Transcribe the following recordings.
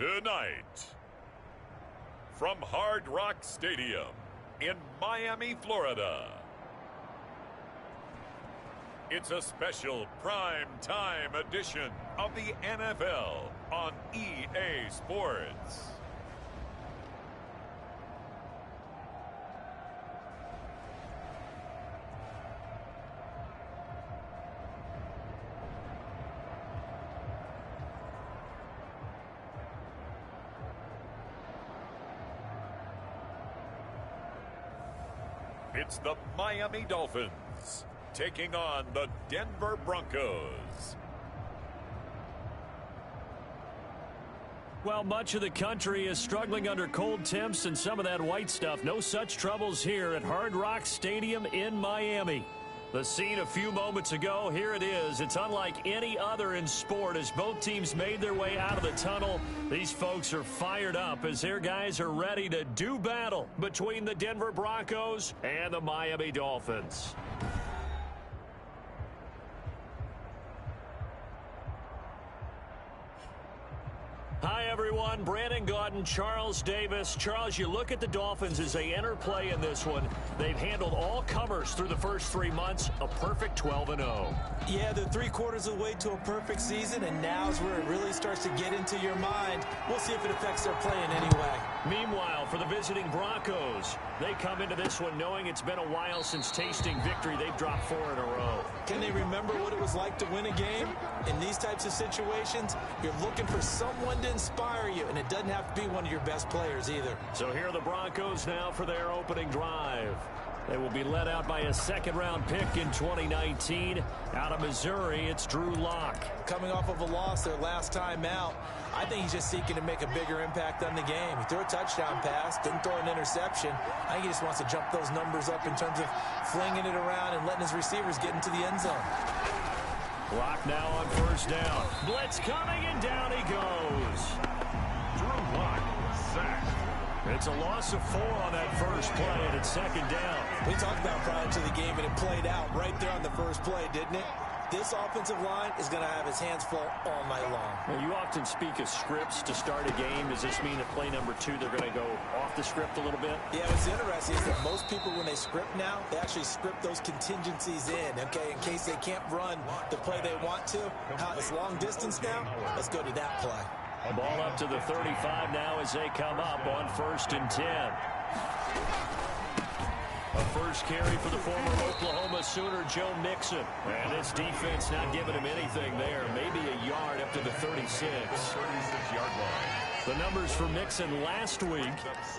Tonight, from Hard Rock Stadium in Miami, Florida, it's a special prime time edition of the NFL on EA Sports. It's the Miami Dolphins taking on the Denver Broncos. Well, much of the country is struggling under cold temps and some of that white stuff. No such troubles here at Hard Rock Stadium in Miami. The scene a few moments ago, here it is. It's unlike any other in sport as both teams made their way out of the tunnel. These folks are fired up as their guys are ready to do battle between the Denver Broncos and the Miami Dolphins. Hi, everyone. Brandon Gaudin, Charles Davis. Charles, you look at the Dolphins as they enter play in this one. They've handled all comers through the first 3 months, a perfect 12-0. Yeah, they're 3/4 of the way to a perfect season, and now's where it really starts to get into your mind. We'll see if it affects their play in any way. Meanwhile, for the visiting Broncos, they come into this one knowing it's been a while since tasting victory. They've dropped 4 in a row. Can they remember what it was like to win a game? In these types of situations, you're looking for someone to inspire you, and it doesn't have to be one of your best players either. So here are the Broncos now for their opening drive. They will be led out by a second-round pick in 2019. Out of Missouri, it's Drew Lock. Coming off of a loss their last time out, I think he's just seeking to make a bigger impact on the game. He threw a touchdown pass, didn't throw an interception. I think he just wants to jump those numbers up in terms of flinging it around and letting his receivers get into the end zone. Lock now on first down. Blitz coming, and down he goes. Drew Lock sacked. It's a loss of 4 on that first play, and it's second down. We talked about prior to the game, and it played out right there on the first play, didn't it? This offensive line is going to have his hands full all night long. Well, you often speak of scripts to start a game. Does this mean at play number 2 they're going to go off the script a little bit? Yeah, what's interesting is that most people, when they script now, they actually script those contingencies in, okay, in case they can't run the play they want to. It's long distance now. Let's go to that play. Ball up to the 35 now as they come up on 1st and 10. A first carry for the former Oklahoma Sooner, Joe Mixon. And this defense not giving him anything there. Maybe a yard up to the 36. 36-yard line. The numbers for Mixon last week,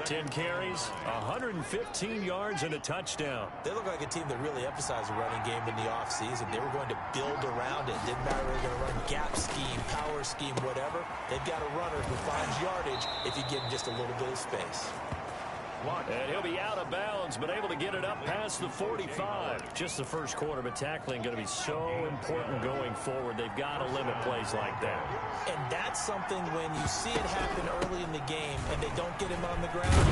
10 carries, 115 yards, and a touchdown. They look like a team that really emphasized the running game in the offseason. They were going to build around it. Didn't matter if they're going to run gap scheme, power scheme, whatever. They've got a runner who finds yardage if you give him just a little bit of space. And he'll be out of bounds, but able to get it up past the 45. Just the first quarter, but tackling going to be so important going forward. They've got to limit plays like that. And that's something when you see it happen early in the game and they don't get him on the ground,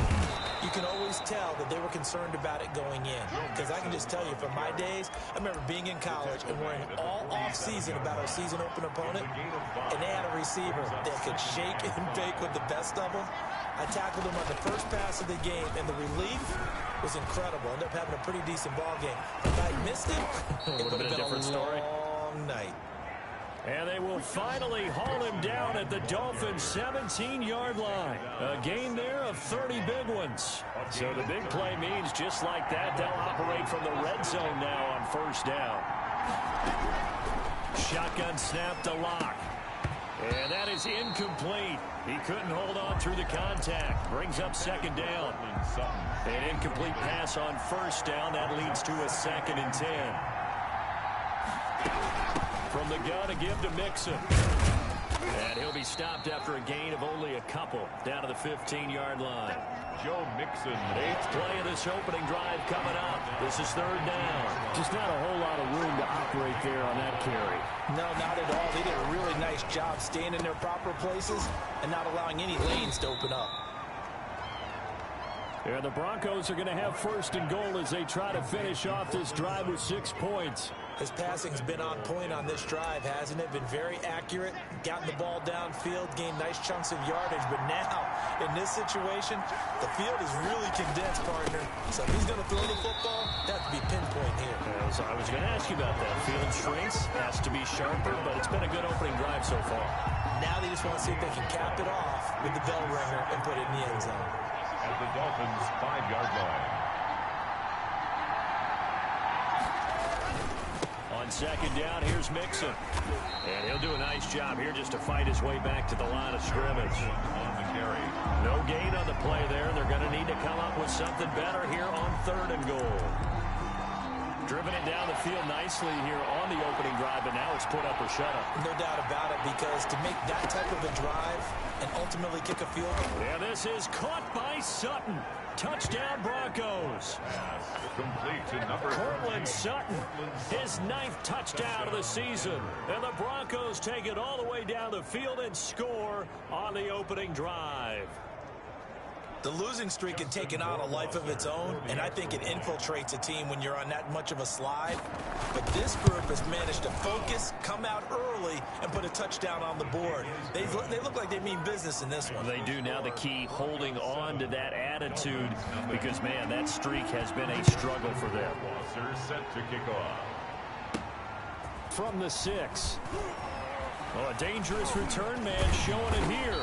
you can always tell that they were concerned about it going in. Because I can just tell you, from my days, I remember being in college and worrying all off-season about our season-open opponent, and they had a receiver that could shake and bake with the best of them. I tackled him on the first pass of the game, and the relief was incredible. Ended up having a pretty decent ball game. If I missed it, it would have been a different story. Long night. And they will finally haul him down at the Dolphins' 17-yard line. A gain there of 30 big ones. So the big play means just like that, they'll operate from the red zone now on first down. Shotgun snap to Lock. And that is incomplete. He couldn't hold on through the contact. Brings up second down. An incomplete pass on first down. That leads to a 2nd and 10. From the gun to give to Mixon. And he'll be stopped after a gain of only a couple. Down to the 15-yard line. Joe Mixon. 8th play of this opening drive coming up. This is 3rd down. Just not a whole lot of room to operate there on that carry. No, not at all. They did a really nice job staying in their proper places and not allowing any lanes to open up. And the Broncos are going to have 1st and goal as they try to finish off this drive with 6 points. His passing's been on point on this drive, hasn't it? Been very accurate, gotten the ball downfield, gained nice chunks of yardage. But now, in this situation, the field is really condensed, partner. So if he's going to throw the football, that has to be pinpoint here. So I was going to ask you about that. Field shrinks, has to be sharper, but it's been a good opening drive so far. Now they just want to see if they can cap it off with the bell ringer and put it in the end zone. At the Dolphins' 5-yard line. On second down, here's Mixon. And he'll do a nice job here just to fight his way back to the line of scrimmage. On the carry. No gain on the play there. They're going to need to come up with something better here on 3rd and goal. Driven it down the field nicely here on the opening drive, but now it's put up or shut up. No doubt about it, because to make that type of a drive and ultimately kick a field goal. Yeah, this is caught by Sutton. Touchdown, Broncos. Complete to number Cortland Sutton, his 9th touchdown of the season. And the Broncos take it all the way down the field and score on the opening drive. The losing streak had taken on a life of its own, and I think it infiltrates a team when you're on that much of a slide. But this group has managed to focus, come out early, and put a touchdown on the board. They look like they mean business in this one. They do. Now the key, holding on to that attitude, because, man, that streak has been a struggle for them. Set to kick off. From the 6. Oh, a dangerous return man showing it here.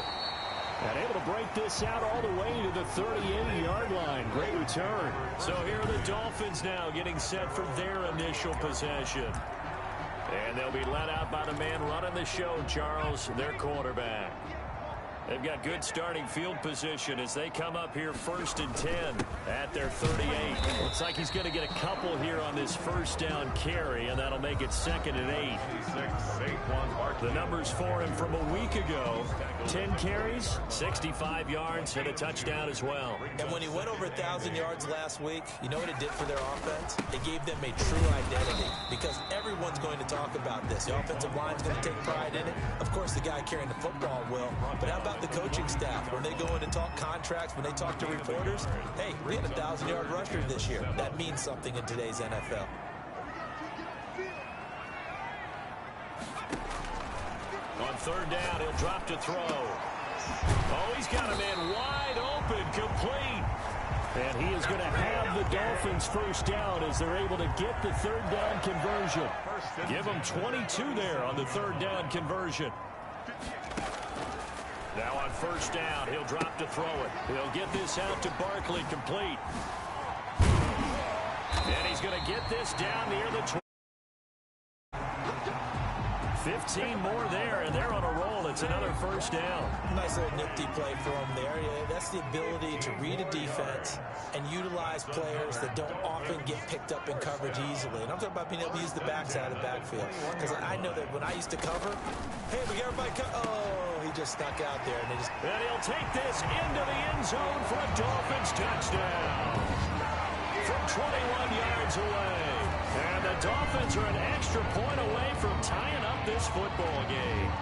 And able to break this out all the way to the 38-yard line. Great return. So here are the Dolphins now getting set for their initial possession. And they'll be let out by the man running the show, Charles, their quarterback. They've got good starting field position as they come up here 1st and 10 at their 38. Looks like he's going to get a couple here on this first down carry, and that'll make it 2nd and 8. The numbers for him from a week ago: 10 carries, 65 yards, and a touchdown as well. And when he went over 1,000 yards last week, you know what it did for their offense? It gave them a true identity, because everyone's going to talk about this. The offensive line's going to take pride in it. Of course, the guy carrying the football will. But how about the coaching staff? When they go in and talk contracts, when they talk to reporters, hey, we had a 1,000-yard rusher this year. That means something in today's NFL. On 3rd down, he'll drop to throw. Oh, he's got a man wide open, complete. And he is going to have the Dolphins first down as they're able to get the 3rd down conversion. Give them 22 there on the 3rd down conversion. Now on 1st down, he'll drop to throw it. He'll get this out to Barkley, complete. And he's going to get this down near the 20. 15 more there, and they're on a roll. It's another first down. Nice little nifty play for him there. Yeah, that's the ability to read a defense and utilize players that don't often get picked up in coverage easily. And I'm talking about being able to use the backside of the backfield. Because I know that when I used to cover, hey, we got everybody oh, he just stuck out there. And he'll take this into the end zone for a Dolphins touchdown from 21 yards away. And the Dolphins are an extra point away from tying up this football game.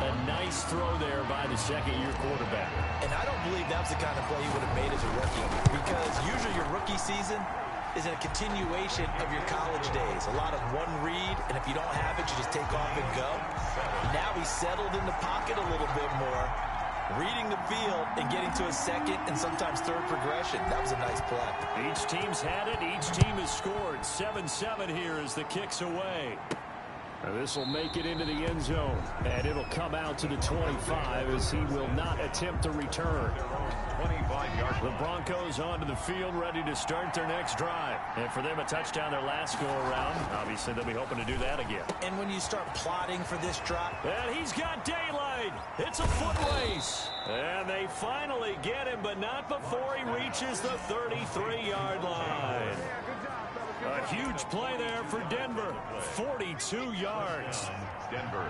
A nice throw there by the 2nd-year quarterback. And I don't believe that was the kind of play he would have made as a rookie, because usually your rookie season is a continuation of your college days. A lot of one read, and if you don't have it, you just take off and go. Now he's settled in the pocket a little bit more, reading the field and getting to a 2nd and sometimes 3rd progression. That was a nice play. Each team's had it. Each team has scored. 7-7 here as the kick's away. This will make it into the end zone, and it'll come out to the 25 as he will not attempt to return. 25 yards. The Broncos onto the field, ready to start their next drive. And for them, a touchdown their last go-around. Obviously, they'll be hoping to do that again. And when you start plotting for this drive... And he's got daylight. It's a foot race. And they finally get him, but not before he reaches the 33-yard line. A huge play there for Denver. 42 yards. Denver.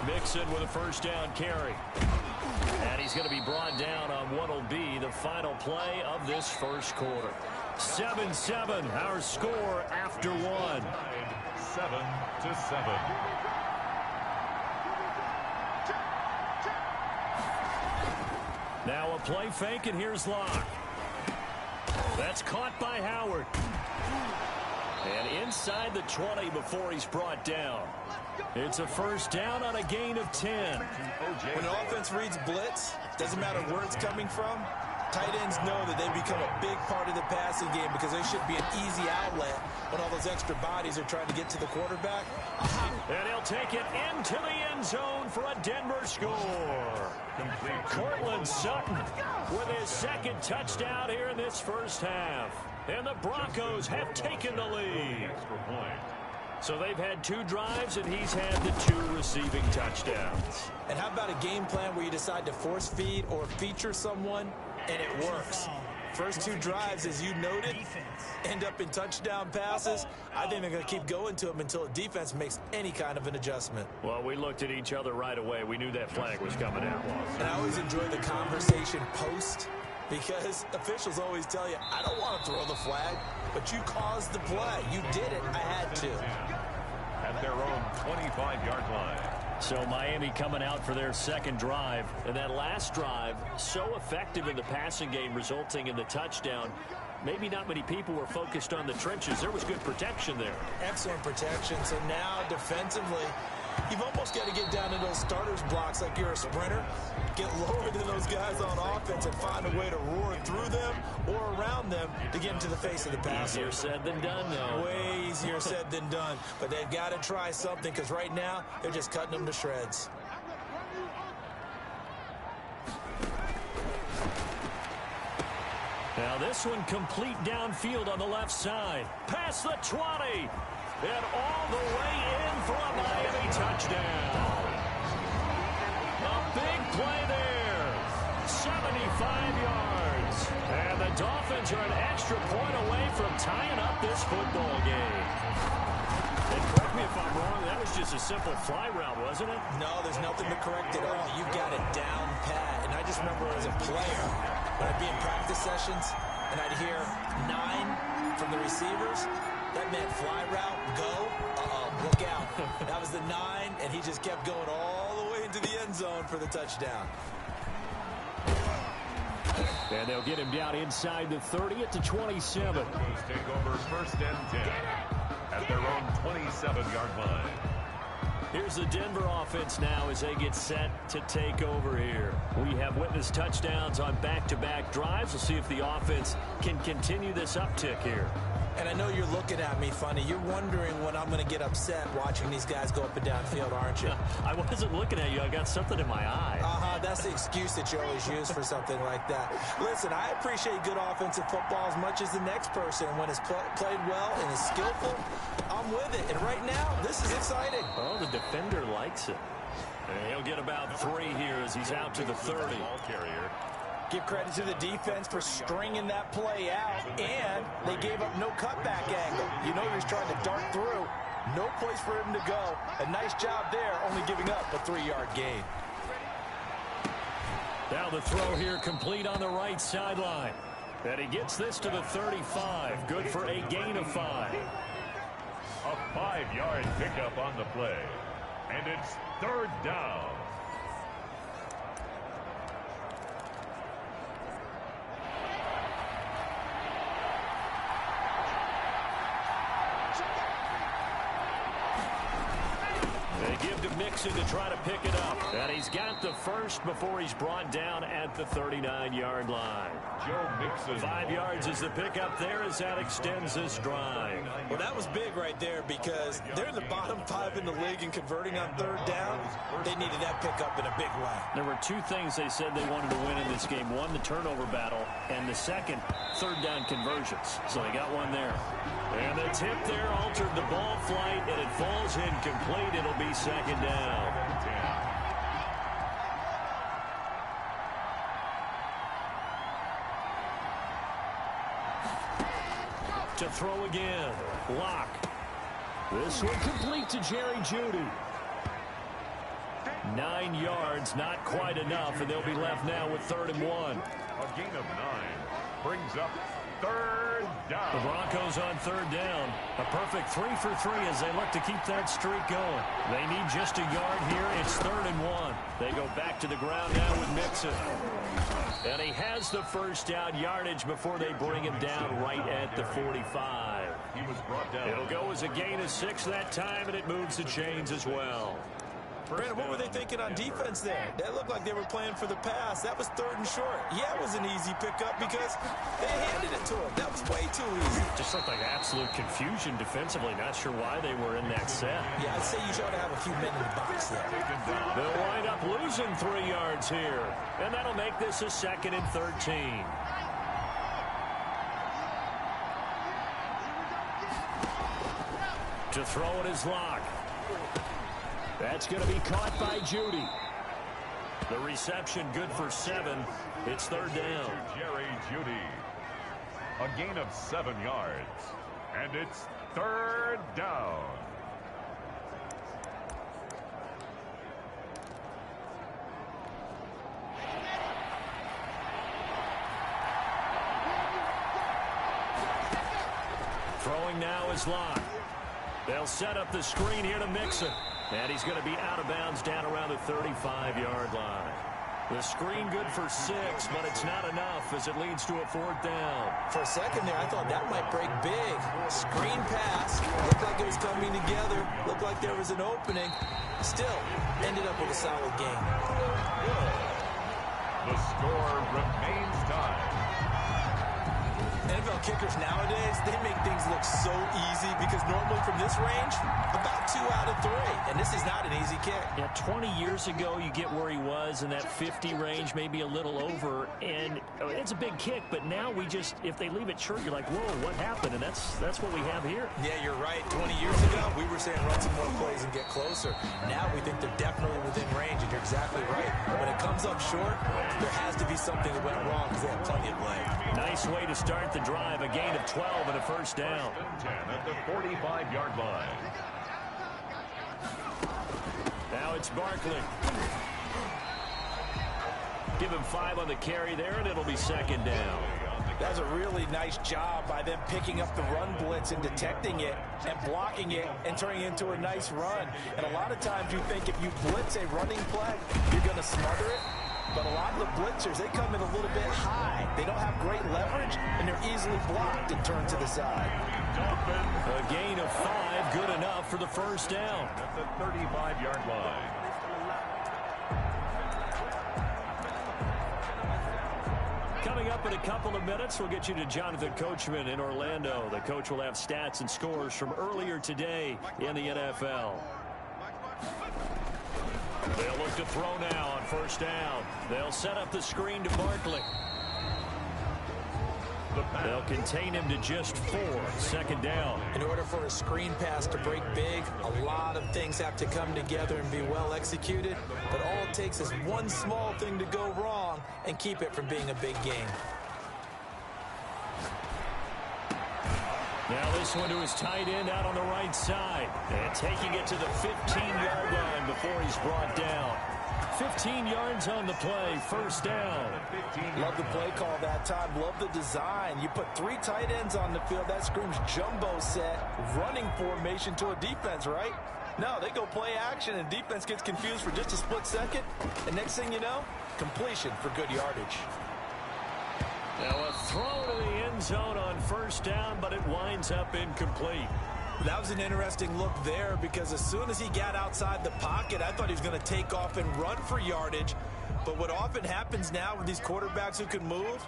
Mixon with a first down carry. And he's going to be brought down on what will be the final play of this first quarter. 7-7, our score after one. 7-7. Now a play fake, and here's Locke. That's caught by Howard. And inside the 20 before he's brought down. It's a first down on a gain of 10. When an offense reads blitz, doesn't matter where it's coming from, tight ends know that they become a big part of the passing game because they should be an easy outlet when all those extra bodies are trying to get to the quarterback. And he'll take it into the end zone for a Denver score. Cortland Sutton with his second touchdown here in this first half. And the Broncos have taken the lead. So they've had 2 drives, and he's had the 2 receiving touchdowns. And how about a game plan where you decide to force feed or feature someone, and it works? First 2 drives, as you noted, end up in touchdown passes. I think they're going to keep going to them until the defense makes any kind of an adjustment. Well, we looked at each other right away. We knew that flag was coming out. And I always enjoy the conversation post, because officials always tell you, I don't want to throw the flag, but you caused the play. You did it. I had to. At their own 25-yard line. So Miami coming out for their second drive. And that last drive, so effective in the passing game, resulting in the touchdown. Maybe not many people were focused on the trenches. There was good protection there. Excellent protection. So now defensively, you've almost got to get down to those starters blocks like you're a sprinter. Get lower than those guys on offense and find a way to roar through them or around them to get into the face of the passer. Easier said than done, though. Way easier said than done. But they've got to try something because right now they're just cutting them to shreds. Now this one complete downfield on the left side. Past the 20. And all the way in for a Miami touchdown. A big play there. 75 yards. And the Dolphins are an extra point away from tying up this football game. And correct me if I'm wrong, that was just a simple fly route, wasn't it? No, there's nothing to correct at all. You've got it down pat. And I just remember as a player, when I'd be in practice sessions and I'd hear 9 from the receivers, that meant fly route, go, look out. That was the 9, and he just kept going all the way into the end zone for the touchdown. And they'll get him down inside the 30 at the 27. Broncos take over first and 10 at their own 27-yard line. Here's the Denver offense now as they get set to take over here. We have witnessed touchdowns on back-to-back drives. We'll see if the offense can continue this uptick here. And I know you're looking at me funny. You're wondering when I'm going to get upset watching these guys go up and down field, aren't you? I wasn't looking at you. I got something in my eye. That's the excuse that you always use for something like that. Listen, I appreciate good offensive football as much as the next person. When it's played well and is skillful, I'm with it. And right now, this is exciting. Oh, the defender likes it. And he'll get about 3 here as he's out to the 30. Ball carrier. Give credit to the defense for stringing that play out, and they gave up no cutback angle. You know he was trying to dart through. No place for him to go. A nice job there, only giving up a 3-yard gain. Now the throw here complete on the right sideline. And he gets this to the 35. Good for a gain of 5. A 5-yard pickup on the play. And it's third down. Mixon to try to pick it up. And he's got the first before he's brought down at the 39-yard line. Joe Mixon. 5 yards is the pickup there as that extends this drive. Well, that was big right there because they're in the bottom 5 in the league in converting on third down. They needed that pickup in a big way. There were 2 things they said they wanted to win in this game. One, the turnover battle, and the second, third down conversions. So they got one there. And the tip there altered the ball flight, and it falls incomplete. It'll be second down. To throw again. Lock. This one complete to Jerry Jeudy. 9 yards, not quite enough, and they'll be left now with 3rd and 1. A gain of 9 brings up third down. The Broncos on third down. A perfect 3 for 3 as they look to keep that streak going. They need just a yard here. It's 3rd and 1. They go back to the ground now with Mixon. And he has the first down yardage before they bring him down right at the 45. He was brought down. It'll go as a gain of 6 that time, and it moves the chains as well. Brandon, what were they thinking on defense there? That looked like they were playing for the pass. That was 3rd and short. Yeah, it was an easy pickup because they handed it to him. That was way too easy. Just looked like absolute confusion defensively. Not sure why they were in that set. Yeah, I'd say you should have a few men in the box there. They'll wind up losing 3 yards here. And that'll make this a 2nd and 13. To throw it is Locke. That's going to be caught by Judy. The reception good for 7. It's 3rd down. Jerry Judy. A gain of 7 yards. And it's 3rd down. Throwing now is Locke. They'll set up the screen here to Mixon. And he's going to be out of bounds down around the 35-yard line. The screen good for 6, but it's not enough as it leads to a 4th down. For a second there, I thought that might break big. Screen pass. Looked like it was coming together. Looked like there was an opening. Still, ended up with a solid game. The score remains tied. NFL kickers nowadays, they make things look so easy because normally from this range, about 2 out of 3. And this is not an easy kick. Yeah, 20 years ago, you get where he was in that 50 range, maybe a little over. And it's a big kick, but now we just, if they leave it short, you're like, whoa, what happened? And that's what we have here. Yeah, you're right. 20 years ago, we were saying run some more plays and get closer. Now we think they're definitely within range, and you're exactly right. When it comes up short, there has to be something that went wrong because they have plenty of leg. Nice way to start the drive, a gain of 12 and a 1st down. 10 at the 45-yard line. Now it's Barkley. Give him 5 on the carry there, and it'll be 2nd down. That's a really nice job by them picking up the run blitz and detecting it and blocking it and turning it into a nice run. And a lot of times you think if you blitz a running play, you're going to smother it. But a lot of the blitzers, they come in a little bit high. They don't have great leverage, and they're easily blocked and turned to the side. A gain of 5, good enough for the 1st down. At the 35-yard line. Coming up in a couple of minutes, we'll get you to Jonathan Coachman in Orlando. The coach will have stats and scores from earlier today in the NFL. They'll look to throw now on 1st down. They'll set up the screen to Barkley. They'll contain him to just 4. 2nd down. In order for a screen pass to break big, a lot of things have to come together and be well executed. But all it takes is one small thing to go wrong and keep it from being a big game. Now this one to his tight end out on the right side. And taking it to the 15-yard line before he's brought down. 15 yards on the play, 1st down. Love the play call that time. Love the design. You put 3 tight ends on the field. That screams jumbo set, running formation to a defense, right? No, they go play action, and defense gets confused for just a split second. And next thing you know, completion for good yardage. Now a throw to the end zone on 1st down, but it winds up incomplete. That was an interesting look there because as soon as he got outside the pocket, I thought he was going to take off and run for yardage. But what often happens now with these quarterbacks who can move,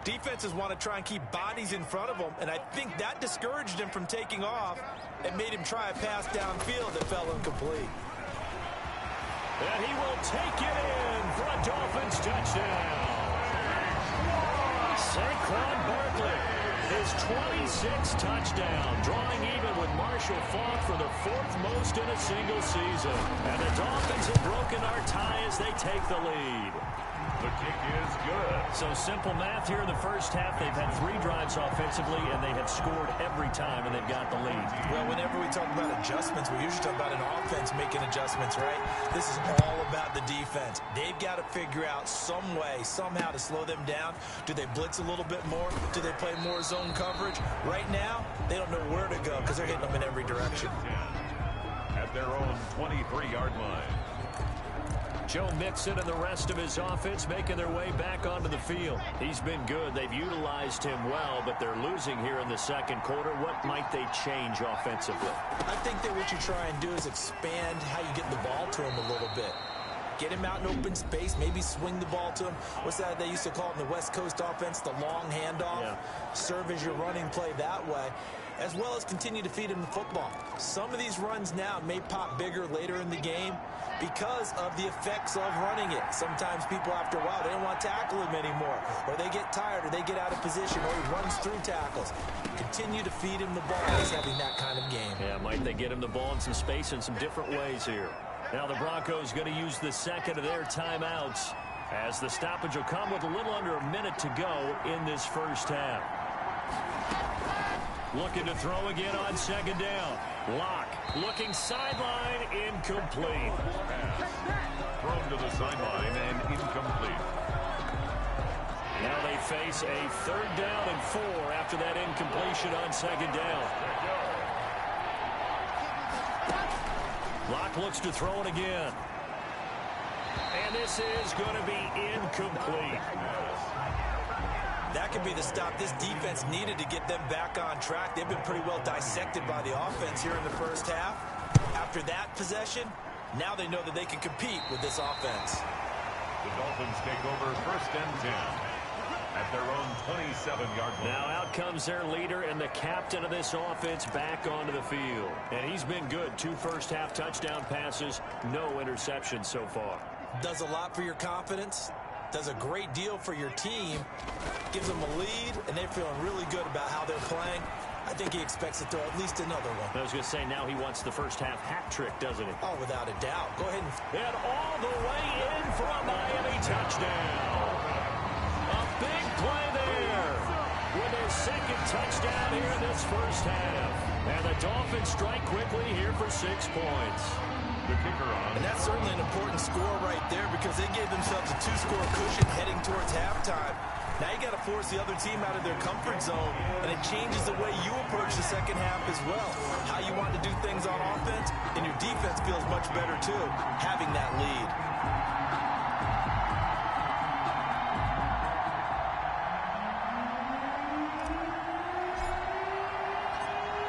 defenses want to try and keep bodies in front of them, and I think that discouraged him from taking off and made him try a pass downfield that fell incomplete. And he will take it in for a Dolphins touchdown. Saquon Barkley, his 26th touchdown, drawing even with Marshall Faulk for the 4th most in a single season. And the Dolphins have broken our tie as they take the lead. The kick is good. So simple math here in the 1st half. They've had 3 drives offensively, and they have scored every time, and they've got the lead. Well, whenever we talk about adjustments, we usually talk about an offense making adjustments, right? This is all about the defense. They've got to figure out some way, somehow to slow them down. Do they blitz a little bit more? Do they play more zone coverage? Right now, they don't know where to go because they're hitting them in every direction. At their own 23-yard line. Joe Mixon and the rest of his offense making their way back onto the field. He's been good. They've utilized him well, but they're losing here in the second quarter. What might they change offensively? I think that what you try and do is expand how you get the ball to him a little bit. Get him out in open space, maybe swing the ball to him. What's that they used to call it in the West Coast offense, the long handoff? Yeah. Serve as your running play that way, as well as continue to feed him the football. Some of these runs now may pop bigger later in the game because of the effects of running it. Sometimes people, after a while, they don't want to tackle him anymore, or they get tired, or they get out of position, or he runs through tackles. Continue to feed him the ball. He's having that kind of game. Yeah, might they get him the ball in some space in some different ways here. Now the Broncos going to use the second of their timeouts as the stoppage will come with a little under a minute to go in this first half. Looking to throw again on second down. Locke looking sideline, incomplete. Pass. Thrown to the sideline and incomplete. Now they face a 3rd down and 4 after that incompletion on second down. Locke looks to throw it again. And this is going to be incomplete. That could be the stop this defense needed to get them back on track. They've been pretty well dissected by the offense here in the first half. After that possession, now they know that they can compete with this offense. The Dolphins take over 1st and 10 at their own 27-yard line. Now out comes their leader and the captain of this offense back onto the field. And he's been good. 2 first-half touchdown passes, no interceptions so far. Does a lot for your confidence. Does a great deal for your team. Gives them a lead, and they're feeling really good about how they're playing. I think he expects to throw at least another one. I was going to say, now he wants the first-half hat trick, doesn't he? Oh, without a doubt. Go ahead and all the way in for a Miami touchdown. A big play there with their 2nd touchdown here in this first half. And the Dolphins strike quickly here for 6 points. The kicker on. And that's certainly an important score right there because they gave themselves a 2-score cushion heading towards halftime. Now you got to force the other team out of their comfort zone, and it changes the way you approach the second half as well. How you want to do things on offense, and your defense feels much better too, having that lead.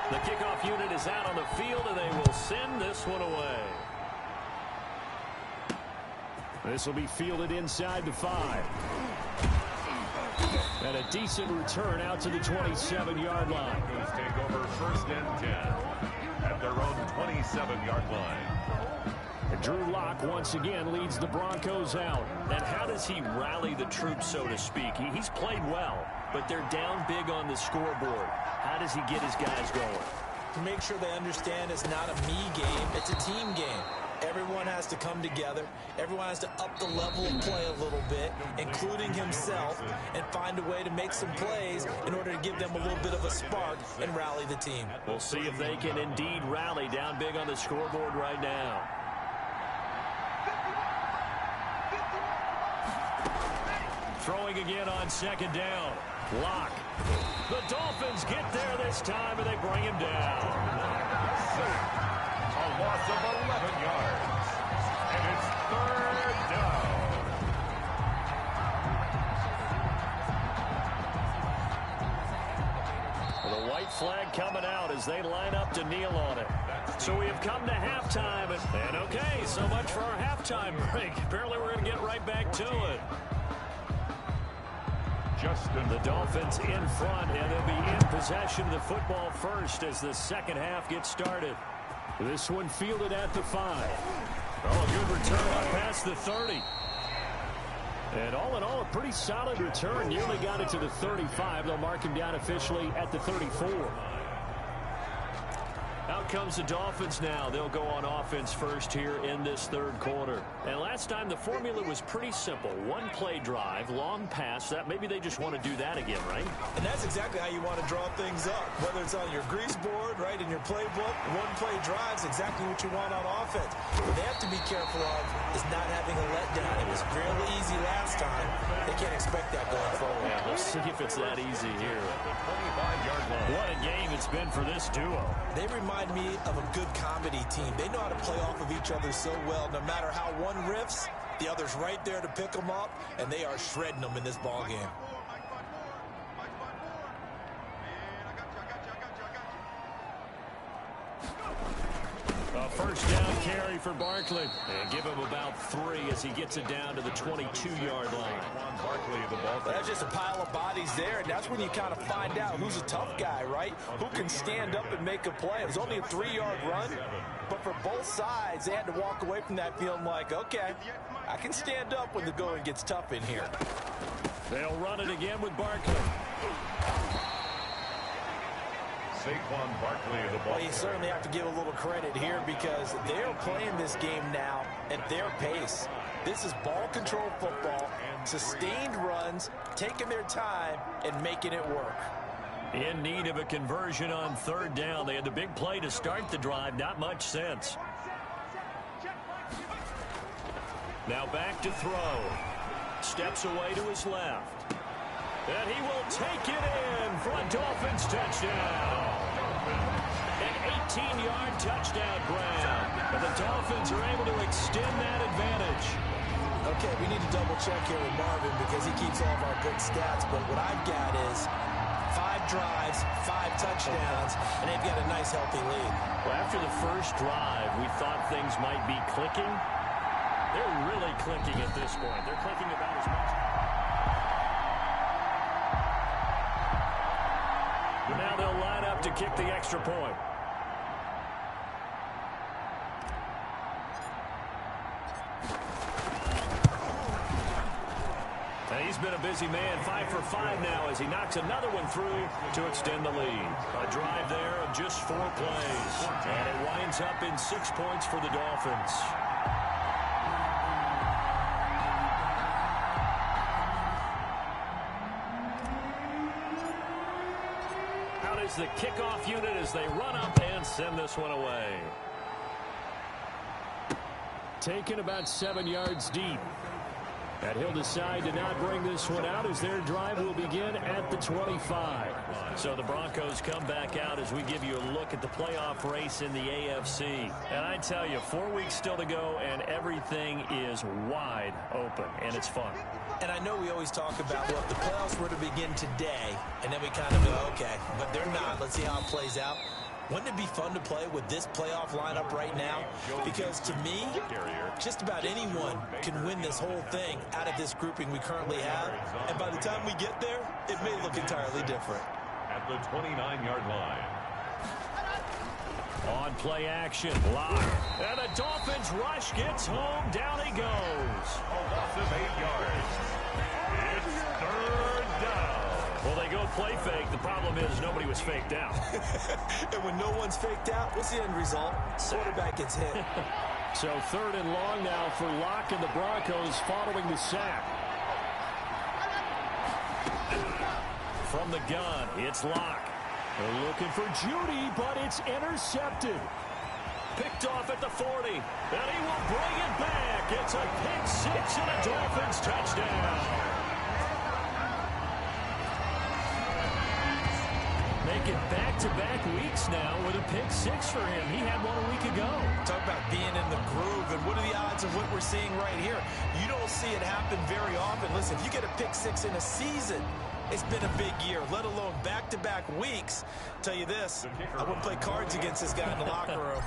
The kickoff unit is out on the field, and they will send this one away. This will be fielded inside the 5. And a decent return out to the 27-yard line. Broncos take over 1st and 10 at their own 27-yard line. Drew Lock once again leads the Broncos out. And how does he rally the troops, so to speak? He's played well, but they're down big on the scoreboard. How does he get his guys going? To make sure they understand it's not a me game, it's a team game. Everyone has to come together. Everyone has to up the level of play a little bit, including himself, and find a way to make some plays in order to give them a little bit of a spark and rally the team. We'll see if they can indeed rally down big on the scoreboard right now. Throwing again on second down. Lock. The Dolphins get there this time, and they bring him down. A loss of 11 yards. And it's 3rd down. The white flag coming out as they line up to kneel on it. So we have come to halftime. And okay, so much for our halftime break. Apparently we're going to get right back to it. The Dolphins in front, and they'll be in possession of the football first as the second half gets started. This one fielded at the 5. Oh, a good return up past the 30. And all in all, a pretty solid return. Nearly got it to the 35. They'll mark him down officially at the 34. Out comes the Dolphins now. They'll go on offense first here in this 3rd quarter. And last time the formula was pretty simple. 1-play drive, long pass. That maybe they just want to do that again, right? And that's exactly how you want to draw things up. Whether it's on your grease board, right, in your playbook, 1-play drive is exactly what you want on offense. What they have to be careful of is not having a letdown. It was fairly easy last time. They can't expect that going forward. Yeah, we'll see if it's that easy here. What a game it's been for this duo. They remind me of a good comedy team. They know how to play off of each other so well. No matter how one riffs, The other's right there to pick them up, and they are shredding them in this ball game. A first down carry for Barkley. And give him about 3 as he gets it down to the 22-yard line. That's just a pile of bodies there, and that's when you kind of find out who's a tough guy, right? Who can stand up and make a play. It was only a 3-yard run, but for both sides, they had to walk away from that feeling like, okay, I can stand up when the going gets tough in here. They'll run it again with Barkley. Saquon Barkley, the ball. Well, you certainly have to give a little credit here because they're playing this game now at their pace. This is ball control football, sustained runs, taking their time, and making it work. In need of a conversion on 3rd down. They had the big play to start the drive. Not much sense. Now back to throw. Steps away to his left. And he will take it in for a Dolphins touchdown. An 18-yard touchdown grab. And the Dolphins are able to extend that advantage. Okay, we need to double check here with Marvin because he keeps all of our good stats. But what I've got is 5 drives, 5 touchdowns, and they've got a nice, healthy lead. Well, after the first drive, we thought things might be clicking. They're really clicking at this point. They're clicking about as much. Now they'll line up to kick the extra point. And he's been a busy man, 5 for 5 now as he knocks another one through to extend the lead. A drive there of just 4 plays. And it winds up in 6 points for the Dolphins. Is the kickoff unit as they run up and send this one away. Taken about 7 yards deep. And he'll decide to not bring this one out as their drive will begin at the 25. So the Broncos come back out as we give you a look at the playoff race in the AFC. And I tell you, 4 weeks still to go, and everything is wide open, and it's fun. And I know we always talk about, well, if the playoffs were to begin today, and then we kind of go, okay, but they're not. Let's see how it plays out. Wouldn't it be fun to play with this playoff lineup right now? Because to me, just about anyone can win this whole thing out of this grouping we currently have. And by the time we get there, it may look entirely different. At the 29-yard line. On play action, block. And the Dolphins rush gets home. Down he goes. A loss of 8 yards. It's 3rd down. Well, they go play fake. The problem is nobody was faked out. And when no one's faked out, what's the end result? Quarterback gets hit. So 3rd and long now for Locke and the Broncos following the sack. From the gun, it's Locke. They're looking for Judy, but it's intercepted. Picked off at the 40, and he will bring it back. It's a pick 6 and a Dolphins touchdown. Make it back-to-back weeks now with a pick 6 for him. He had one a week ago. Talk about being in the groove, and what are the odds of what we're seeing right here? You don't see it happen very often. Listen, if you get a pick 6 in a season, it's been a big year, let alone back-to-back weeks. Tell you this, I wouldn't play cards against this guy in the locker room.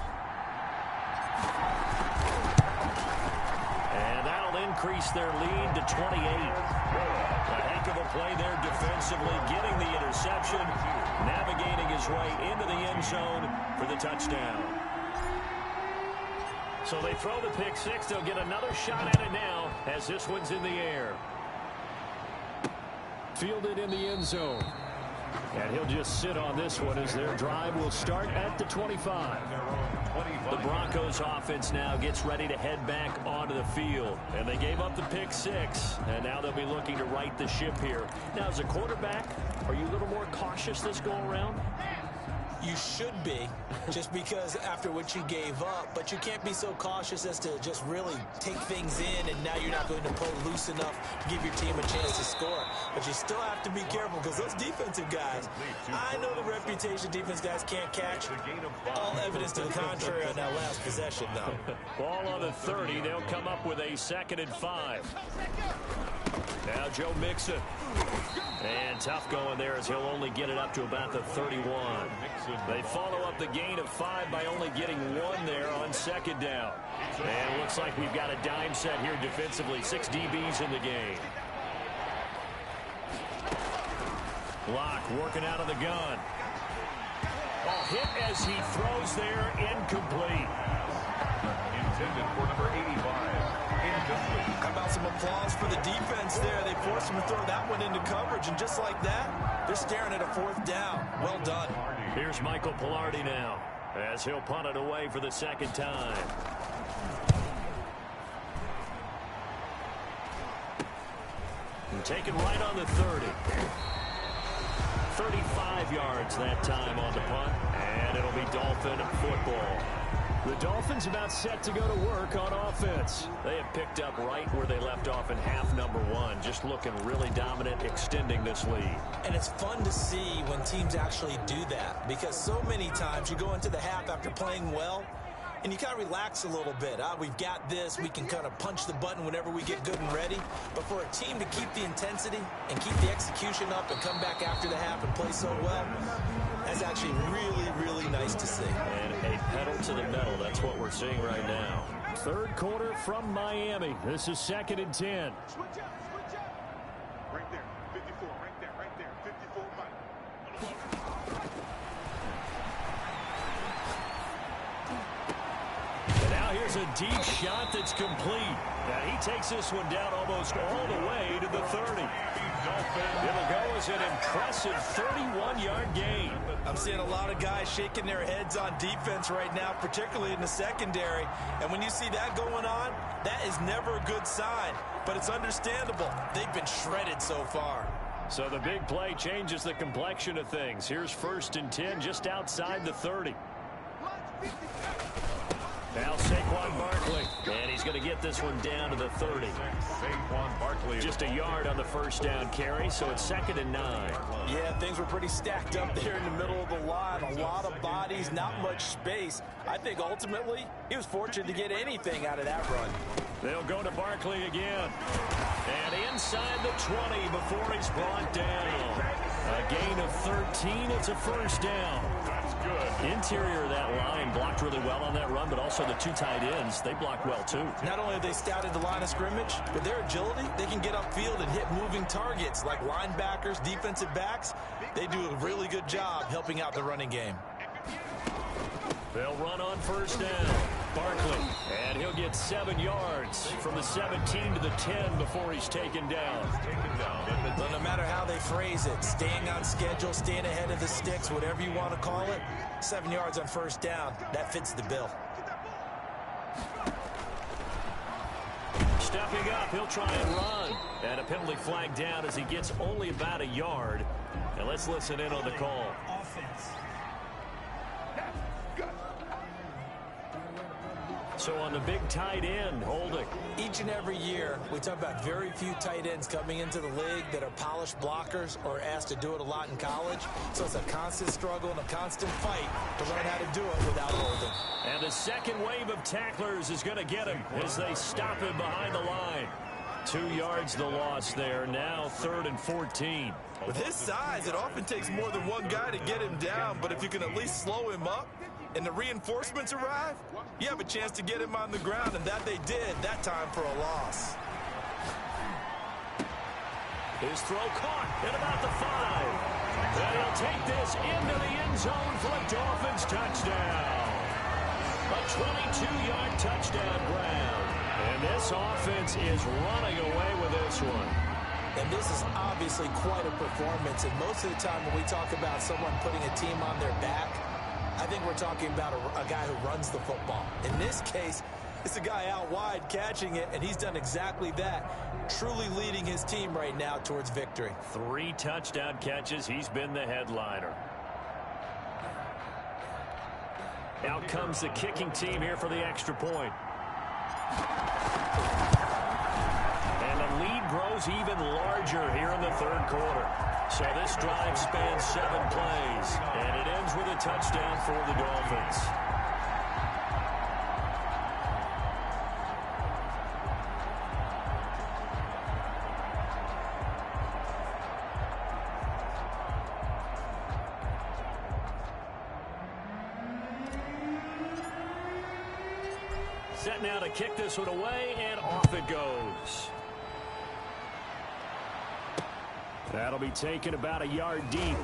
And that'll increase their lead to 28. A heck of a play there defensively, getting the interception, navigating his way into the end zone for the touchdown. So they throw the pick 6. They'll get another shot at it now as this one's in the air. Fielded in the end zone. And he'll just sit on this one as their drive will start at the 25. The Broncos offense now gets ready to head back onto the field. And they gave up the pick 6. And now they'll be looking to right the ship here. Now, as a quarterback, are you a little more cautious this go around? You should be, just because after what you gave up, but you can't be so cautious as to just really take things in, and now you're not going to pull loose enough to give your team a chance to score. But you still have to be careful, because those defensive guys, I know the reputation defense guys can't catch. All evidence to the contrary on that last possession, though. Ball on the 30. They'll come up with a 2nd and 5. Now Joe Mixon. And tough going there as he'll only get it up to about the 31. They follow up the gain of 5 by only getting 1 there on 2nd down. And it looks like we've got a dime set here defensively. 6 DBs in the game. Block working out of the gun. Hit as he throws there, incomplete. Intended for number 85. How about some applause for the defense there? They forced him to throw that one into coverage, and just like that, they're staring at a 4th down. Well done. Here's Michael Pilardi now, as he'll punt it away for the 2nd time. And taken right on the 30. 35 yards that time on the punt, and it'll be Dolphin football. The Dolphins about set to go to work on offense. They have picked up right where they left off in half number 1, just looking really dominant, extending this lead. And it's fun to see when teams actually do that, because so many times you go into the half after playing well, and you kind of relax a little bit. We've got this. We can kind of punch the button whenever we get good and ready. But for a team to keep the intensity and keep the execution up and come back after the half and play so well, that's actually really, really nice to see. And a pedal to the metal. That's what we're seeing right now. 3rd quarter from Miami. This is 2nd and 10. Switch up. Right there. 54. Right there. 54 button. And now here's a deep shot that's complete. Now he takes this one down almost all the way to the 30. It'll go as an impressive 31-yard gain. I'm seeing a lot of guys shaking their heads on defense right now, particularly in the secondary. And when you see that going on, that is never a good sign. But it's understandable. They've been shredded so far. So the big play changes the complexion of things. Here's 1st and 10 just outside the 30. Now Saquon Barkley, and he's going to get this one down to the 30. Saquon Barkley. Just a yard on the 1st down carry, so it's 2nd and 9. Yeah, things were pretty stacked up there in the middle of the line. A lot of bodies, not much space. I think ultimately he was fortunate to get anything out of that run. They'll go to Barkley again. And inside the 20 before he's brought down. A gain of 13. It's a 1st down. That's good. Interior of that line blocked really well on that run, but also the 2 tight ends, they blocked well too. Not only have they scouted the line of scrimmage, but their agility, they can get upfield and hit moving targets like linebackers, defensive backs. They do a really good job helping out the running game. They'll run on 1st down. Barkley, and he'll get 7 yards from the 17 to the 10 before he's taken down. But no matter how they phrase it, staying on schedule, staying ahead of the sticks, whatever you want to call it, 7 yards on 1st down, that fits the bill. Stepping up, he'll try and run. And a penalty flag down as he gets only about a yard. And let's listen in on the call. So on the big tight end, holding. Each and every year, we talk about very few tight ends coming into the league that are polished blockers or asked to do it a lot in college. So it's a constant struggle and a constant fight to learn how to do it without holding. And the 2nd wave of tacklers is going to get him as they stop him behind the line. 2 yards the loss there. Now 3rd and 14. With his size, it often takes more than one guy to get him down, but if you can at least slow him up and the reinforcements arrive, you have a chance to get him on the ground, and that they did that time for a loss. His throw caught at about the 5. And he'll take this into the end zone for a Dolphins touchdown. A 22-yard touchdown grab. And this offense is running away with this one. And this is obviously quite a performance. And most of the time when we talk about someone putting a team on their back, I think we're talking about a guy who runs the football. In this case, it's a guy out wide catching it, and he's done exactly that, truly leading his team right now towards victory. 3 touchdown catches. He's been the headliner. Out comes the kicking team here for the extra point. And the lead grows even larger here in the third quarter. So this drive spans 7 plays, and it ends with a touchdown for the Dolphins. Set now to kick this one away, and off it goes. That'll be taken about a yard deep.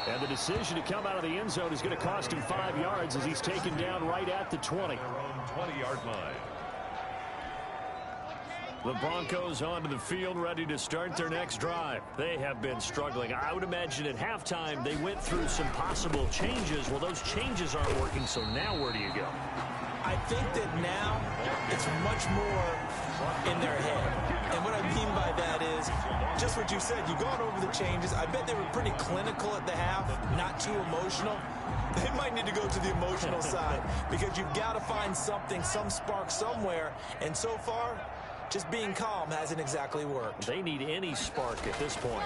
And the decision to come out of the end zone is going to cost him 5 yards as he's taken down right at the 20. Their own 20-yard line. The Broncos onto the field, ready to start their next drive. They have been struggling. I would imagine at halftime they went through some possible changes. Well, those changes aren't working, so now where do you go? I think that now it's much more in their head. And what I mean by that is just what you said. You've gone over the changes. I bet they were pretty clinical at the half, not too emotional. They might need to go to the emotional side because you've got to find something, some spark somewhere. And so far, just being calm hasn't exactly worked. They need any spark at this point.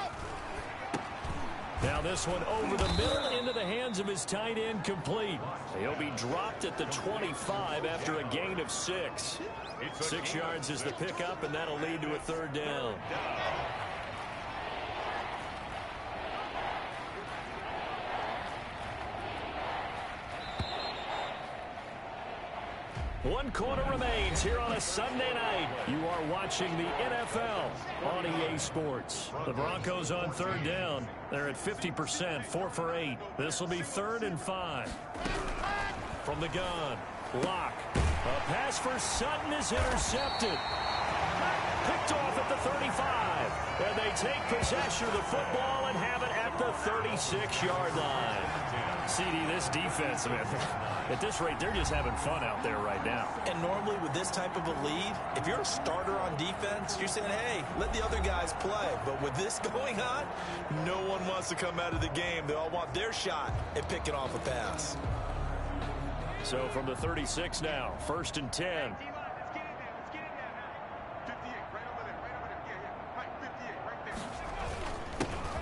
Now this one over the middle into the hands of his tight end, complete. He'll be dropped at the 25 after a gain of 6. 6 yards is the pickup, and that'll lead to a third down. One quarter remains here on a Sunday night. You are watching the NFL on EA Sports. The Broncos on third down. They're at 50%, 4 for 8. This will be 3rd and 5. From the gun, Locke. A pass for Sutton is intercepted. Picked off at the 35. And they take possession of the football and have it at the 36-yard line. CD, this defense, man, at this rate, they're just having fun out there right now. And normally with this type of a lead, if you're a starter on defense, you're saying, hey, let the other guys play. But with this going on, no one wants to come out of the game. They all want their shot at picking off a pass. So from the 36 now, 1st and 10.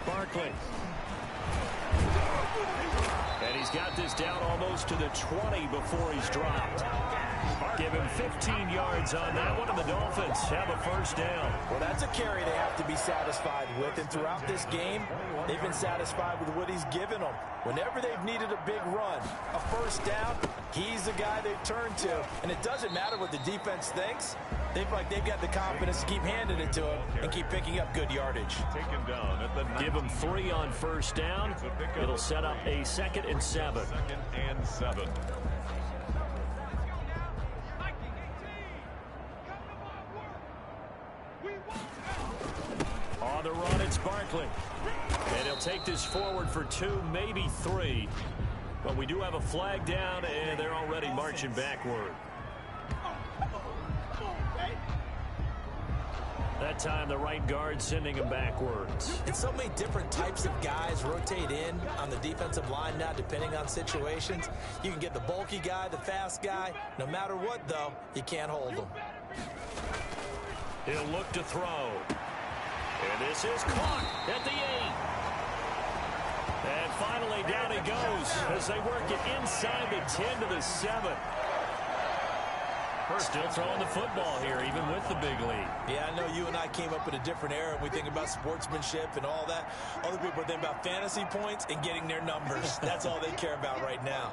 Barkley. And he's got this down almost to the 20 before he's dropped. Give him 15 yards on that one, and the Dolphins have a first down. Well, that's a carry they have to be satisfied with, and throughout this game, they've been satisfied with what he's given them. Whenever they've needed a big run, a first down, he's the guy they've turned to. And it doesn't matter what the defense thinks. They've got the confidence to keep handing it to him and keep picking up good yardage. Taken down at the 9. Give him 3 on first down. It'll set up a 2nd and 7. 2nd and 7. On the run, it's Barkley. And he'll take this forward for 2, maybe 3. But we do have a flag down, and they're already marching backward. That time, the right guard sending him backwards. And so many different types of guys rotate in on the defensive line now, depending on situations. You can get the bulky guy, the fast guy. No matter what, though, you can't hold them. He'll look to throw. And this is caught at the 8. And finally, down he goes as they work it inside the 10 to the 7. Still throwing the football here, even with the big lead. Yeah, I know you and I came up in a different era, and we think about sportsmanship and all that. Other people think about fantasy points and getting their numbers. That's all they care about right now.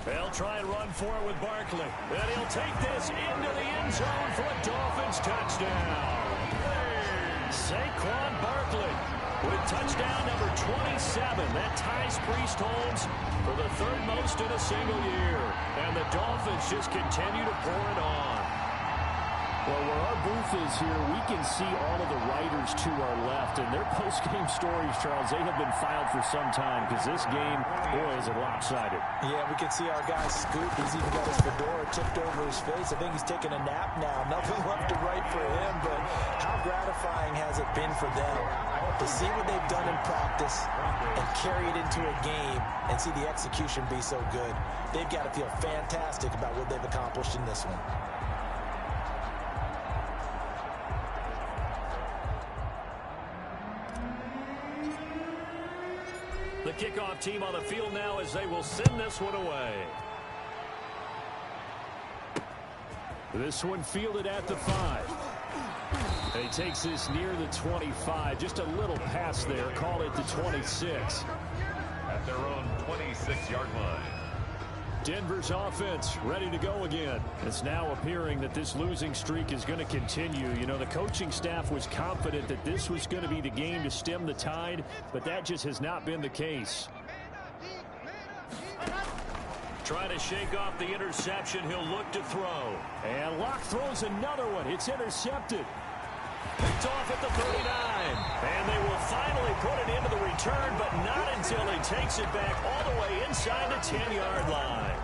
They'll try and run for it with Barkley. And he'll take this into the end zone for a Dolphins touchdown. Saquon Barkley with touchdown number 27. That ties Priest Holmes for the 3rd most in a single year. And the Dolphins just continue to pour it on. Well, where our booth is here, we can see all of the writers to our left, and their post-game stories, Charles, they have been filed for some time because this game, boy, is it lopsided. Yeah, we can see our guy Scoop. He's even got his fedora tipped over his face. I think he's taking a nap now. Nothing left to write for him, but how gratifying has it been for them to see what they've done in practice and carry it into a game and see the execution be so good. They've got to feel fantastic about what they've accomplished in this one. The kickoff team on the field now as they will send this one away. This one fielded at the 5. He takes this near the 25. Just a little pass there. Call it the 26. At their own 26-yard line. Denver's offense ready to go again. It's now appearing that this losing streak is going to continue. You know, the coaching staff was confident that this was going to be the game to stem the tide, but that just has not been the case. Trying to shake off the interception. He'll look to throw. And Locke throws another one. It's intercepted. Picked off at the 39. And they will finally put it into the return, but not until he takes it back all the way inside the 10-yard line.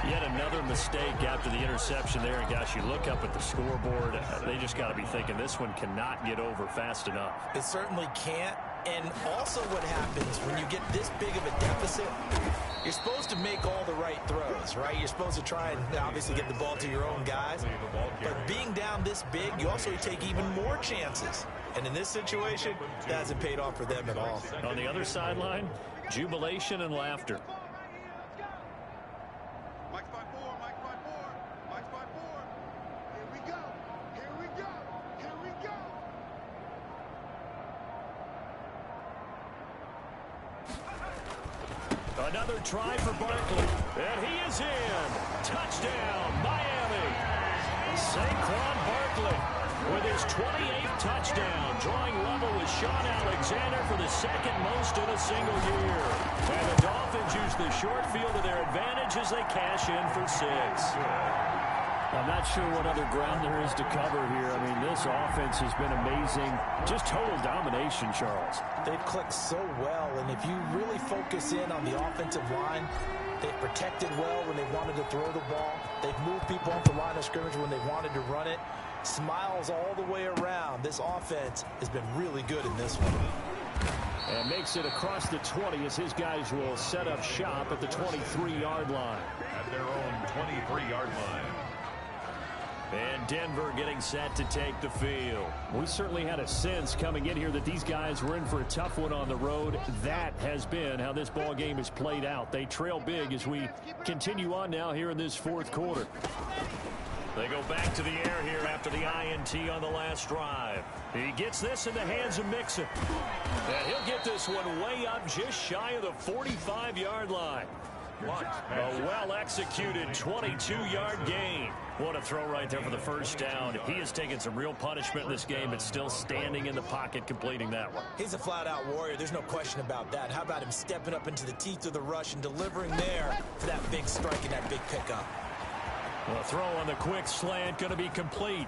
Yet another mistake after the interception there. And gosh, you look up at the scoreboard, they just got to be thinking this one cannot get over fast enough. It certainly can't. And also what happens when you get this big of a deficit, you're supposed to make all the right throws, right? You're supposed to try and obviously get the ball to your own guys. But being down this big, you also take even more chances. And in this situation, that hasn't paid off for them at all. On the other sideline, jubilation and laughter. Mike's by 4, Mike's by 4, Mike's by 4. Here we go, here we go, here we go. Another try for Barkley, and he is in. Touchdown, Miami. Saquon Barkley with his 28th touchdown, drawing level with Sean Alexander for the second most in a single year. And the Dolphins use the short field to their advantage as they cash in for 6. I'm not sure what other ground there is to cover here. I mean, this offense has been amazing. Just total domination, Charles. They've clicked so well, and if you really focus in on the offensive line, they've protected well when they wanted to throw the ball. They've moved people off the line of scrimmage when they wanted to run it. Smiles all the way around. This offense has been really good in this one. And makes it across the 20 as his guys will set up shop at the 23-yard line. At their own 23-yard line. And Denver getting set to take the field. We certainly had a sense coming in here that these guys were in for a tough one on the road. That has been how this ball game has played out. They trail big as we continue on now here in this fourth quarter. They go back to the air here after the INT on the last drive. He gets this in the hands of Mixon. And he'll get this one way up just shy of the 45-yard line. A well-executed 22-yard gain. What a throw right there for the first down. He has taken some real punishment in this game, but still standing in the pocket completing that one. He's a flat-out warrior. There's no question about that. How about him stepping up into the teeth of the rush and delivering there for that big strike and that big pickup? The throw on the quick slant going to be complete.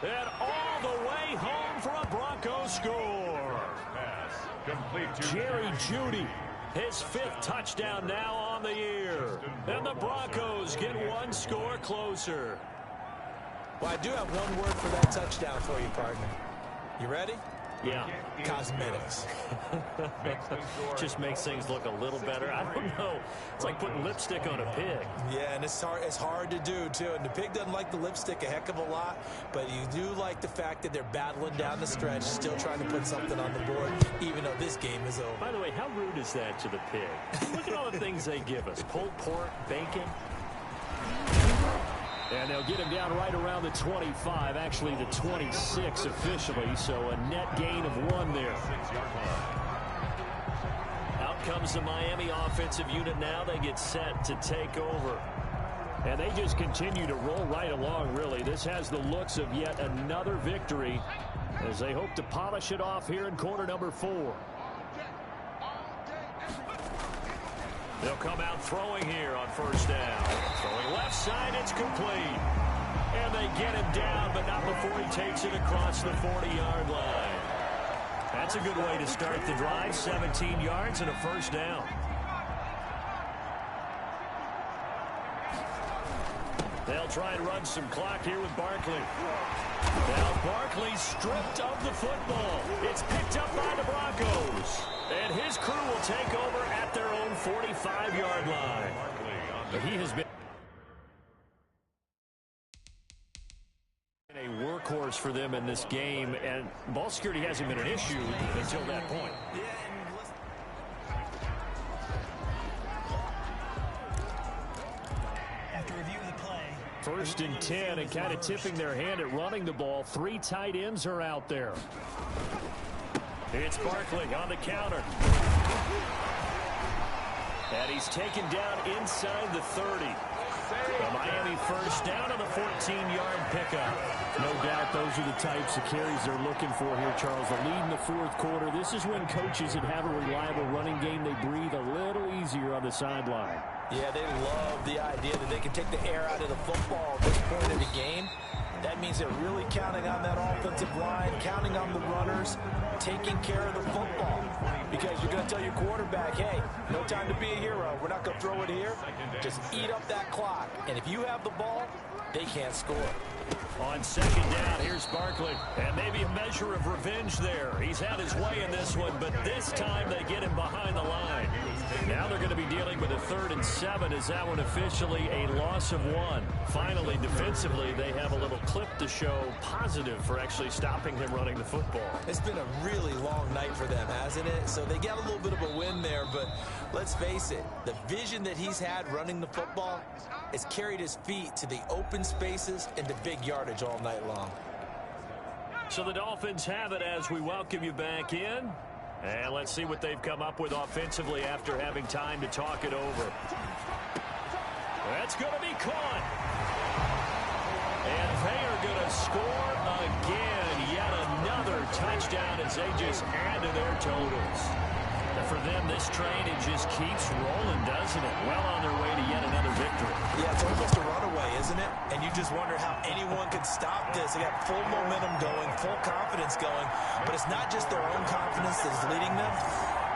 And all the way home for a Broncos score. Pass complete to Jerry Jeudy. His 5th touchdown now on the year. And the Broncos get one score closer. Well, I do have one word for that touchdown for you, partner. You ready? Yeah. Cosmetics. Just makes things look a little better. I don't know. It's like putting lipstick on a pig. Yeah, and it's hard to do, too. And the pig doesn't like the lipstick a heck of a lot, but you do like the fact that they're battling down the stretch, still trying to put something on the board, even though this game is over. By the way, how rude is that to the pig? Look at all the things they give us. Pulled pork, bacon. And they'll get him down right around the 25, actually the 26 officially, so a net gain of 1 there. Out comes the Miami offensive unit now. They get set to take over. And they just continue to roll right along, really. This has the looks of yet another victory as they hope to polish it off here in quarter number 4. They'll come out throwing here on first down. Throwing left side, it's complete. And they get him down, but not before he takes it across the 40-yard line. That's a good way to start the drive. 17 yards and a first down. They'll try and run some clock here with Barkley. Now Barkley stripped of the football. It's picked up by the Broncos. And his crew will take over at their own 45-yard line. But he has been a workhorse for them in this game, and ball security hasn't been an issue until that point. After review of the play, 1st and 10, and kind of tipping their hand at running the ball. 3 tight ends are out there. It's Barkley on the counter. And he's taken down inside the 30. The Miami first down on the 14-yard pickup. No doubt those are the types of carries they're looking for here, Charles. The lead in the 4th quarter. This is when coaches that have a reliable running game, they breathe a little easier on the sideline. Yeah, they love the idea that they can take the air out of the football at this point of the game. That means they're really counting on that offensive line, counting on the runners, taking care of the football. Because you're going to tell your quarterback, hey, no time to be a hero. We're not going to throw it here. Just eat up that clock. And if you have the ball, they can't score. On 2nd down, here's Barkley. And maybe a measure of revenge there. He's had his way in this one, but this time they get him behind the line. Now they're going to be dealing with a 3rd and 7. Is that one officially a loss of 1? Finally, defensively, they have a little clip to show positive for actually stopping him running the football. It's been a really long night for them, hasn't it? So they got a little bit of a win there, but let's face it, the vision that he's had running the football has carried his feet to the open spaces and to big yardage all night long. So the Dolphins have it as we welcome you back in. And let's see what they've come up with offensively after having time to talk it over. That's going to be caught. And they are going to score again. Yet another touchdown as they just add to their totals. And for them, this train, it just keeps rolling, doesn't it? Well on their way to yet another victory. Yeah, it's almost a runaway, isn't it? And you just wonder how anyone could stop this. They got full momentum going, full confidence going. But it's not just their own confidence that's leading them.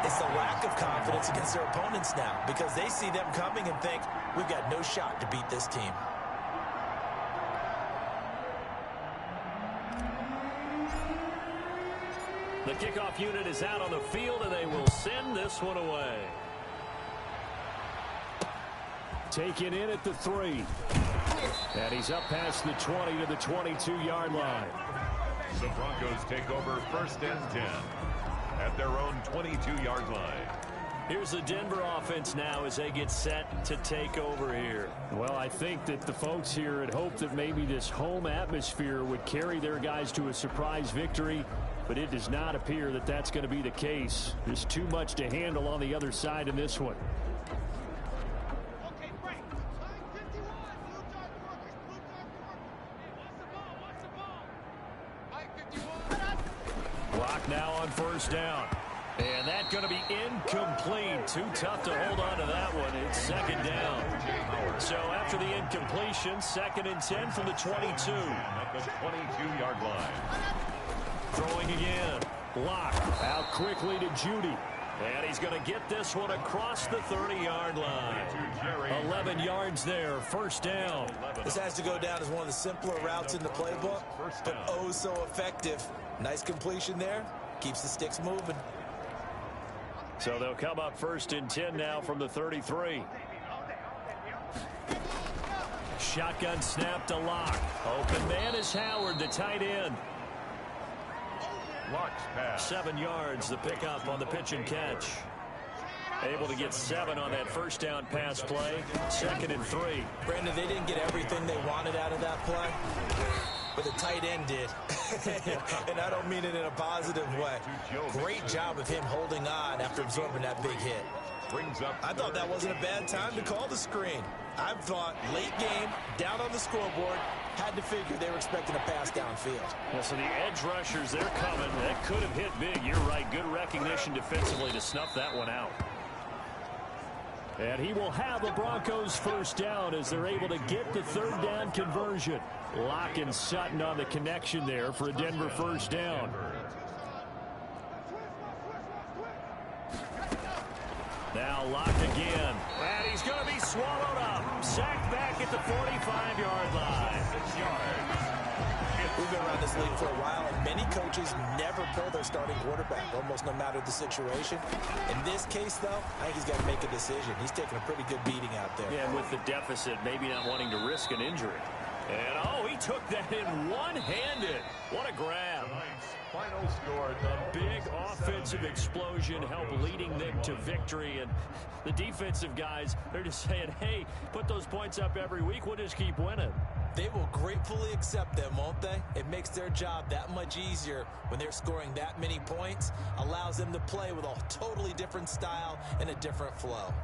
It's the lack of confidence against their opponents now, because they see them coming and think, we've got no shot to beat this team. The kickoff unit is out on the field, and they will send this one away. Taken in at the 3. And he's up past the 20 to the 22-yard line. The Broncos take over 1st and 10 at their own 22-yard line. Here's the Denver offense now as they get set to take over here. Well, I think that the folks here had hoped that maybe this home atmosphere would carry their guys to a surprise victory, but it does not appear that that's going to be the case. There's too much to handle on the other side in this one. Okay, break. Line 51. Blue dart workers. Blue dart workers. What's the ball? Line 51. Clock now on 1st down. And that's going to be incomplete. Too tough to hold on to that one. It's 2nd down. So after the incompletion, 2nd and 10 from the 22. At the 22-yard line. Throwing again. Lock out quickly to Judy. And he's going to get this one across the 30-yard line. 11 yards there. 1st down. This has to go down as one of the simpler routes in the playbook, but oh so effective. Nice completion there. Keeps the sticks moving. So they'll come up 1st and 10 now from the 33. Shotgun snap to Lock. Open man is Howard, the tight end. Lock's pass. 7 yards, the pickup on the pitch and catch. Able to get 7 on that 1st down pass play. 2nd and 3. Brandon, they didn't get everything they wanted out of that play, but the tight end did. And I don't mean it in a positive way. Great job of him holding on after absorbing that big hit. I thought that wasn't a bad time to call the screen. I thought late game, down on the scoreboard, had to figure they were expecting a pass downfield. Well, so the edge rushers, they're coming. That could have hit big. You're right. Good recognition defensively to snuff that one out. And he will have the Broncos first down as they're able to get the third down conversion. Locke and Sutton on the connection there for a Denver first down. Now Locke again. And he's going to be swallowed up. Sacked back at the 45-yard line. 6 yards. We've been around this league for a while, and many coaches never pull their starting quarterback, almost no matter the situation. In this case, though, I think he's got to make a decision. He's taking a pretty good beating out there. Yeah, and with the deficit, maybe not wanting to risk an injury. And, oh, he took that in one-handed. What a grab. Final score. A big offensive explosion helped leading them to victory. And the defensive guys, they're just saying, hey, put those points up every week. We'll just keep winning. They will gratefully accept them, won't they? It makes their job that much easier when they're scoring that many points. Allows them to play with a totally different style and a different flow.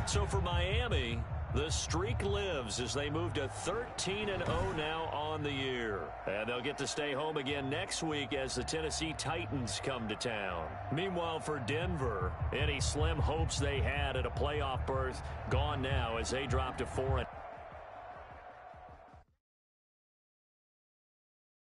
So for Miami, the streak lives as they move to 13-0 now on the year. And they'll get to stay home again next week as the Tennessee Titans come to town. Meanwhile, for Denver, any slim hopes they had at a playoff berth gone now as they drop to 4-0.